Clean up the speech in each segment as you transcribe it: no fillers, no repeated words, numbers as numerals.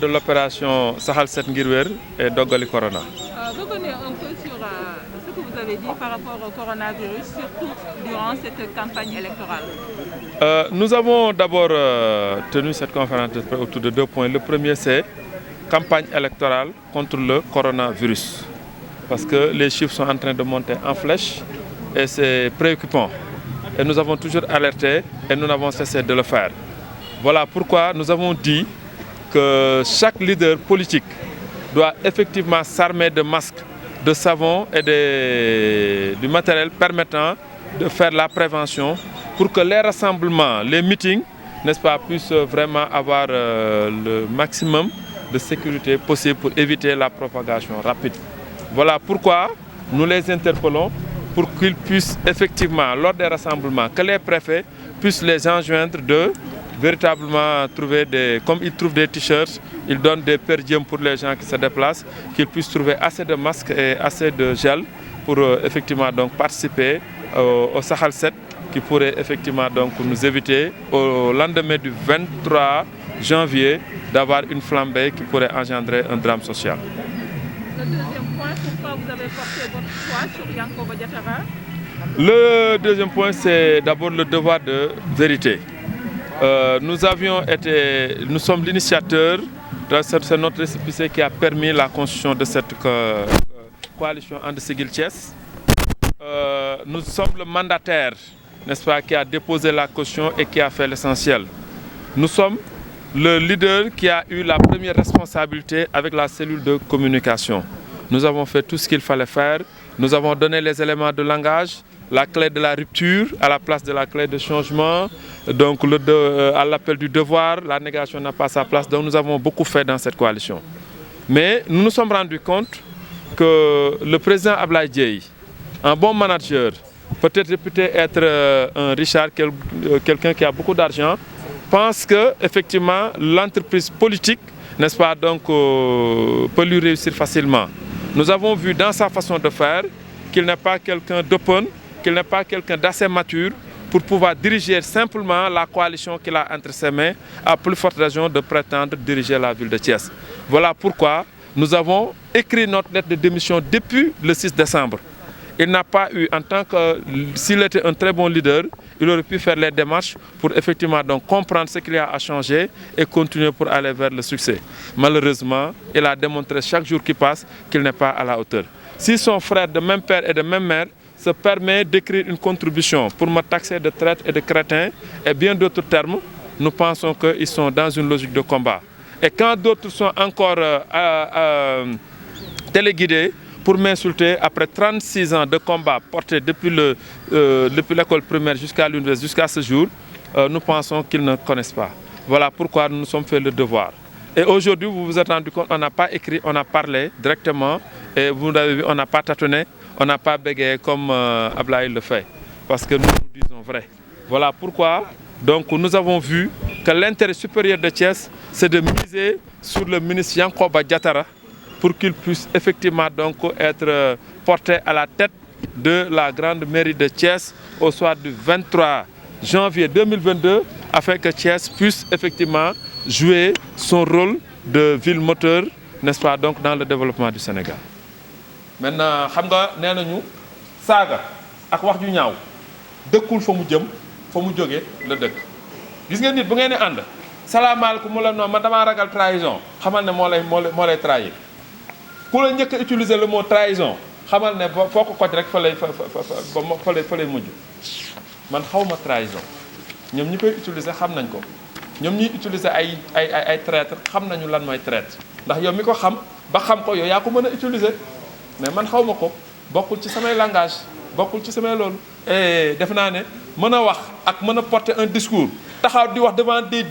de l'opération Sahal 7 ngir wér et Doggali Corona. Revenez un peu sur ce que vous avez dit par rapport au coronavirus, surtout durant cette campagne électorale. Nous avons d'abord tenu cette conférence de presse autour de 2 points. Le premier, c'est campagne électorale contre le coronavirus. Parce que les chiffres sont en train de monter en flèche et c'est préoccupant. Et nous avons toujours alerté et nous n'avons cessé de le faire. Voilà pourquoi nous avons dit que chaque leader politique doit effectivement s'armer de masques, de savon et du matériel permettant de faire la prévention pour que les rassemblements, les meetings, n'est-ce pas, puissent vraiment avoir le maximum de sécurité possible pour éviter la propagation rapide. Voilà pourquoi nous les interpellons pour qu'ils puissent effectivement, lors des rassemblements, que les préfets puissent les enjoindre de véritablement trouver comme ils trouvent des t-shirts, ils donnent des per diem pour les gens qui se déplacent, qu'ils puissent trouver assez de masques et assez de gel pour effectivement donc participer au Sahal 7 qui pourrait effectivement donc nous éviter au lendemain du 23 janvier d'avoir une flambée qui pourrait engendrer un drame social. Le deuxième point, pourquoi vous avez porté votre choix sur Yankoba Diattara? Le deuxième point, c'est d'abord le devoir de vérité. Nous sommes l'initiateur, c'est notre récépissé qui a permis la constitution de cette coalition And Siggil Thiès. Nous sommes le mandataire, n'est-ce pas, qui a déposé la caution et qui a fait l'essentiel. Nous sommes le leader qui a eu la première responsabilité avec la cellule de communication. Nous avons fait tout ce qu'il fallait faire. Nous avons donné les éléments de langage, la clé de la rupture à la place de la clé de changement. Donc à l'appel du devoir, la négation n'a pas sa place. Donc nous avons beaucoup fait dans cette coalition. Mais nous nous sommes rendus compte que le président Ablaye Dièye, un bon manager, peut-être réputé être un Richard, quelqu'un qui a beaucoup d'argent, pense que effectivement l'entreprise politique, n'est-ce pas, donc peut lui réussir facilement. Nous avons vu dans sa façon de faire qu'il n'est pas quelqu'un d'open, qu'il n'est pas quelqu'un d'assez mature pour pouvoir diriger simplement la coalition qu'il a entre ses mains, à plus forte raison de prétendre diriger la ville de Thiès. Voilà pourquoi nous avons écrit notre lettre de démission depuis le 6 décembre. Il n'a pas eu, en tant que, s'il était un très bon leader, il aurait pu faire les démarches pour effectivement donc comprendre ce qu'il y a à changer et continuer pour aller vers le succès. Malheureusement, il a démontré chaque jour qui passe qu'il n'est pas à la hauteur. Si son frère de même père et de même mère se permet d'écrire une contribution pour me taxer de traître et de crétin et bien d'autres termes, nous pensons qu'ils sont dans une logique de combat. Et quand d'autres sont encore téléguidés pour m'insulter après 36 ans de combat porté depuis l'école primaire jusqu'à l'université, jusqu'à ce jour, nous pensons qu'ils ne connaissent pas. Voilà pourquoi nous nous sommes fait le devoir. Et aujourd'hui, vous vous êtes rendu compte, on n'a pas écrit, on a parlé directement. Et vous l'avez vu, on n'a pas tâtonné, on n'a pas bégayé comme Ablaye le fait. Parce que nous disons vrai. Voilà pourquoi donc, nous avons vu que l'intérêt supérieur de Thiès, c'est de miser sur le ministre Yankoba Diattara pour qu'il puisse effectivement donc être porté à la tête de la grande mairie de Thiès au soir du 23 janvier 2022 afin que Thiès puisse effectivement jouer son rôle de ville moteur, n'est-ce pas, donc dans le développement du Sénégal. Maintenant, xam nga nee nañu saaga ak wax ju ñaaw dëkkul fa mu jëm fa mu jóge la dëkk. Gis ngeen nit bu ngeen di ànd salaamaaleykum mu la noonu man damaa ragal trahison xamal ne moo lay trahir. Ku la njëkk a utiliser le mot trahison xamal ne foo ko koj rek fa lay mujj man xaw ma trahison ñoom ñi koy utiliser xam nañ ko ñoom ñuy utiliser ay traître xam nañu lan mooy traître ndax yow mi ko xam ba xam ko yow yaa ko mën a utiliser mais man xaw ma ko bokkul ci samay langage bokkul ci samay loolu. Et defe naa ne mën a wax ak mën a porter un discours taxaw di wax devant des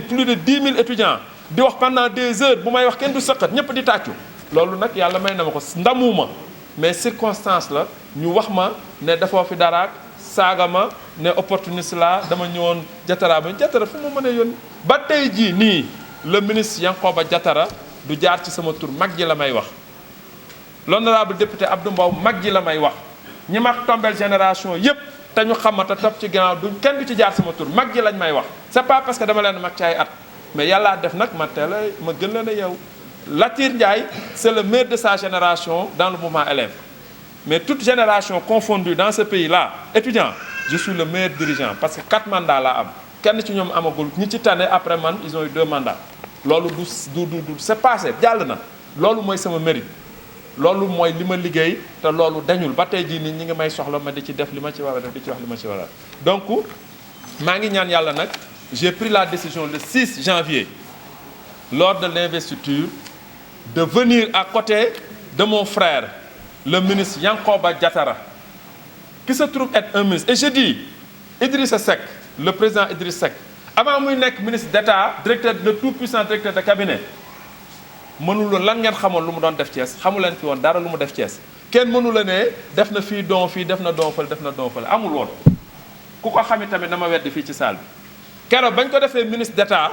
plus de 10 000 étudiants di wax pendant des heures bu may wax kenn du sëqat ñëpp di tàccu. loolu nag yàlla may na ma ko ndamuma mais circonstance la ñu wax ma ne dafoo fi daraak saaga ma ne opportuniste la dama ñëwoon Diattara ba Diattara fu mu mën a yónni ba tey jii nii le ministre Yankoba Diattara du jaar ci sama tur mag ji la may wax. L'honorable député Abdou Mbow mag ji la may wax ñi ma tombel génération yépp te ñu xamata topp ci ginnaaw du kenn du ci jaar sama tur mag ji lañ may wax. C'est pas parce que dama leen mag ci ay at mais yàllaa def nag ma teel a ma gën leen a yow. Latir Ndiaye c'est le meilleur de sa génération dans le mouvement élève mais toute génération confondue dans ce pays-là étudiant je suis le meilleur dirigeant parce que 4 mandats laa am kenn ci ñoom amagul ñi ci tane après man ils ont eu 2 mandats loolu du c'est passé jàll na loolu mooy sama mérite loolu mooy li ma liggéey te loolu dañul ba tey jii nii ñi ngi may soxla ma di ci def li ma ci war a def di ci wax li ma ci war a def donc maa ngi ñaan yàlla nag j'ai pris la décision le 6 janvier lors de l'investiture de venir à côté de mon frère le ministre Yankoba Diattara qui se trouve être un ministre et je dis Idrissa Seck le président Idriss Seck avant muy nekk ministre d'État directeur le tout puissant directeur de cabinet mënula lan ngeen xamoon lu mu doon def Thiès xamu leen fi woon dara lu mu def Thiès kenn mënu la ne def na fii don fii def na don fële def na don fële amul woon ku ko xami tamit na ma weddi fii ci salle bi keroog bañ ko defee ministre d'État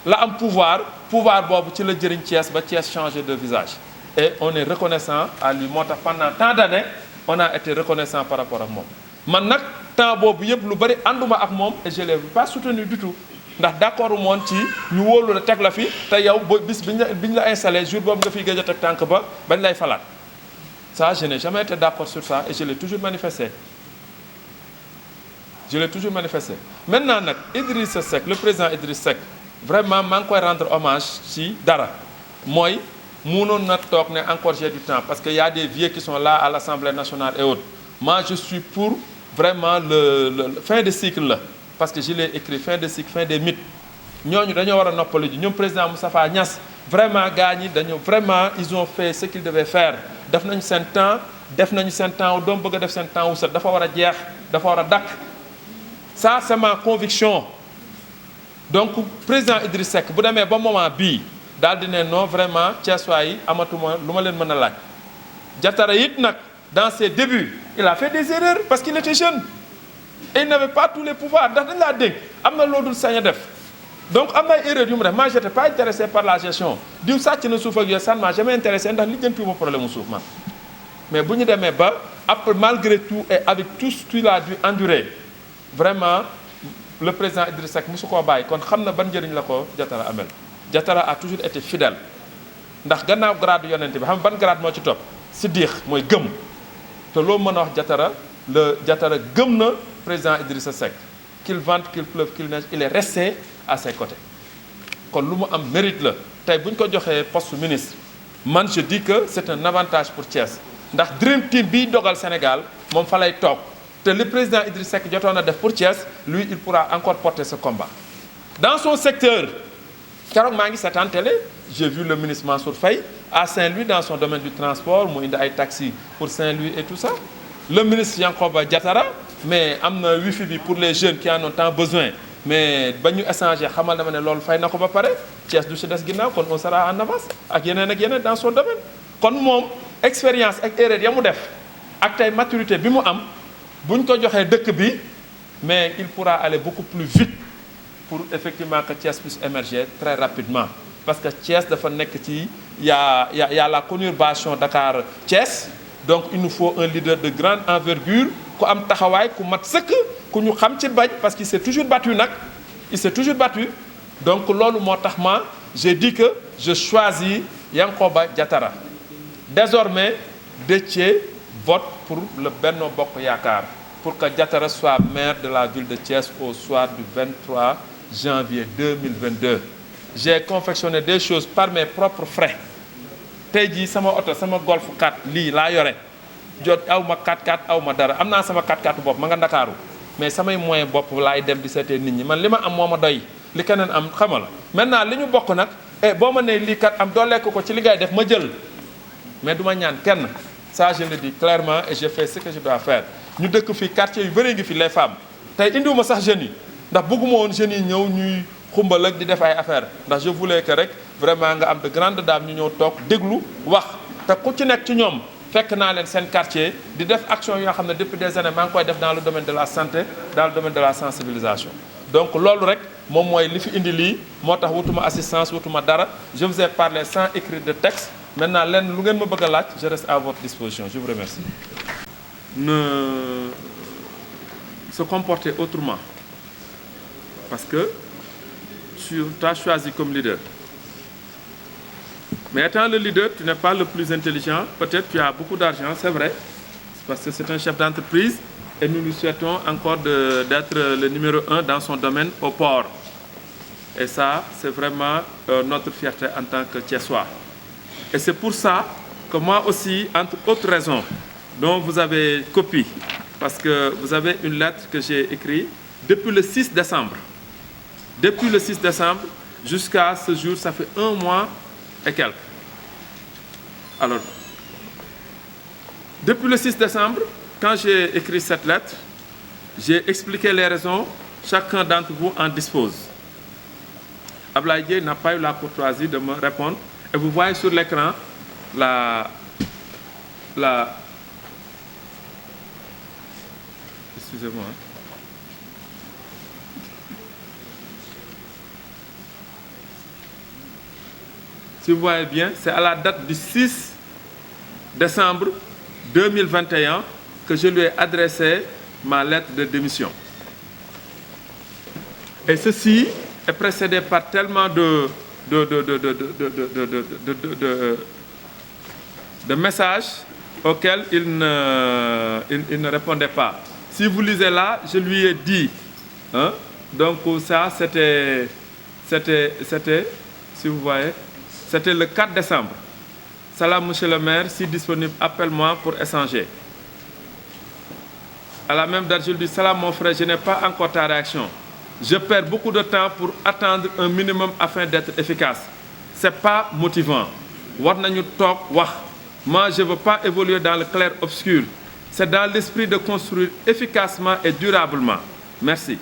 la am pouvoir boobu ci la jëriñ Thiès ba Thiès changé de visage et on est reconnaissant à lui moo tax pendant tant d'années on a été reconnaissant par rapport ak moom man nag temps boobu yëpp lu bari ànduma ak moom et je l'ai pas soutenu du tout ndax d'accord moon ci ñu wóolu la teg la fi te yow ba bis biñ la installé jour boobu nga fiy gëj a teg tànk ba bañ lay falaat ça je n'ai jamais été d'accord sur ça et je l'ai toujours manifesté maintenant nag Idrissa Seck le président Idriss Seck vraiment maa ngi koy rendre hommage ci dara mooy mënoon na toog ne encore j'ai du temps parce que y a des vieux qui sont là à l'Assemblée nationale et autres moi je suis pour vraiment le fin de cycle la parce que je l'ai écrit fin de cycle fin des mythes ñooñu dañoo war a noppalu ji ñoom président Moustapha Niasse vraiment gars ñi dañoo vraiment ils ont fait ce qu'ils devaient faire def nañu seen temps wu doom bëgg a def seen temps wu set dafa war a jeex dafa war a dakk ça c'est ma conviction donc président Idriss Seck bu demee ba moment bii daal di ne non vraiment Thiessois yi amatuma lu ma leen mën a laaj Diattara it nag dans ses débuts il a fait des erreurs parce qu'il était jeune et il n'avait pas tous les pouvoirs ndax dañ laa dégg am na loo dul sañ a def donc am na ay erreurs yu mu def moi j'étais pas intéressé par la gestion diw sàcc na suuf ak yooyu ça ne m'a jamais intéressé ndax lijjantiwuma problème mu suuf man mais bu ñu demee ba après malgré tout et avec tout ce qu'il a dû endurer vraiment le président Idriss Seck mosu koo bàyyi kon xam na ban njëriñ la ko Diattara amel Diattara a toujours été fidèle ndax gannaaw grade yonent bi xam ban grade moo ci topp siddiq mooy gëm te loo mën a wax Diattara gëm na président Idrissa Seck qu'il vente qu'il pleuve qu'il neige il est resté à ses côtés kon lu mu am mérite la tey bu ñu ko joxee poste ministre man je dis que c'est un avantage pour Thiès ndax Dream Team biy dogal Sénégal moom fa lay toog te le président Idriss Seck jotoon na def pour Thiès lui il pourra encore porter ce combat dans son secteur keroog maa ngi seetaan télé j'ai vu le ministre Mansour Faye à Saint-Louis dans son domaine du transport mu indi ay taxis pour Saint-Louis et tout ça le ministre Yankoba Diattara mais am na wifi bi pour les jeunes qui en ont tant besoin mais ba ñu échanger xamal na ma ne loolu fay na ko ba pare Thiès du si des ginnaaw kon on sera en avance ak yeneen dans son domaine kon moom expérience ak erreur ya mu def ak tey maturité bi mu am bu ñu ko joxee dëkk bi mais il pourra aller beaucoup plus vite pour effectivement que Thiès puisse émerger très rapidement parce que Thiès dafa nekk ci y a la conurbation Dakar-Thiès donc il nous faut un leader de grande envergure ku am taxawaay ku mat sëkk ku ñu xam ci bañ parce qu'il s'est toujours battu nag il s'est toujours battu donc loolu moo tax ma j'ai dit que je choisis Yankoba Diattara désormais Déthié vote pour le Benno Bokk Yaakaar pour que Diattara soit maire de la ville de Thiès au soir du 23 janvier 2022 j'ai confectionné des choses par mes propres frais tey jii sama oto sama Golf 4 lii laa yore jot aw ma 4x4 aw ma dara am naa sama 4x4 bopp ma nga Ndakaaru mais samay moyen bopp laay dem di seetee nit ñi man li ma am moo ma doy li keneen am xamal maintenant li ñu bokk nag boo ma nee lii kat am doo lekk ko ci li ngay def ma jël mais du ma ñaan kenn ça je le dis clairement et je fais ce que je dois faire ñu dëkk fii quartier yu bëri ngi fi les femmes tey indiwuma sax jeunes yi ndax bëgguma woon jeunes yi ñëw ñuy xumbal ak di def ay affaires ndax je voulais que rek vraiment nga am de grandes dames ñu ñëw toog déglu wax te ku ci nekk ci ñoom fekk naa leen seen quartier di def action yoo xam ne depuis des années maa ngi koy def dans le domaine de la santé dans le domaine de la sensibilisation donc loolu rek moom mooy li fi indi lii moo tax wutuma assistance wutuma dara je vous ai parlé sans écrire de texte maintenant lenn lu ngeen ma bëgg a laaj je reste à votre disposition je vous remercie. Ne se comporter autrement parce que tu as choisi comme leader. Mais étant le leader, tu n'es pas le plus intelligent. Peut-être tu as beaucoup d'argent, c'est vrai, parce que c'est un chef d'entreprise et nous lui souhaitons encore d'être le numéro 1 dans son domaine au port. Et ça, c'est vraiment notre fierté en tant que Thiessois. Et c'est pour ça que moi aussi, entre autres raisons, dont vous avez copie, parce que vous avez une lettre que j'ai écrite depuis le 6 décembre. Depuis le 6 décembre jusqu'à ce jour, ça fait 1 mois et quelques. Alors, depuis le 6 décembre, quand j'ai écrit cette lettre, j'ai expliqué les raisons, chacun d'entre vous en dispose. Ablaye Dièye n'a pas eu la courtoisie de me répondre. Et vous voyez sur l'écran excusez-moi. Si vous voyez bien, c'est à la date du 6 décembre 2021 que je lui ai adressé ma lettre de démission. Et ceci est précédé par tellement de messages auxquels il ne répondait pas. Si vous lisez là, je lui ai dit, hein, donc ça c'était, si vous voyez, c'était le 4 décembre. Salam, monsieur le maire, si disponible, appelle-moi pour échanger. À la même date, je lui dis, salam mon frère, je n'ai pas encore ta réaction. Je perds beaucoup de temps pour attendre un minimum afin d'être efficace. Ce n'est pas motivant. Moi, je ne veux pas évoluer dans le clair-obscur. C'est dans l'esprit de construire efficacement et durablement. Merci.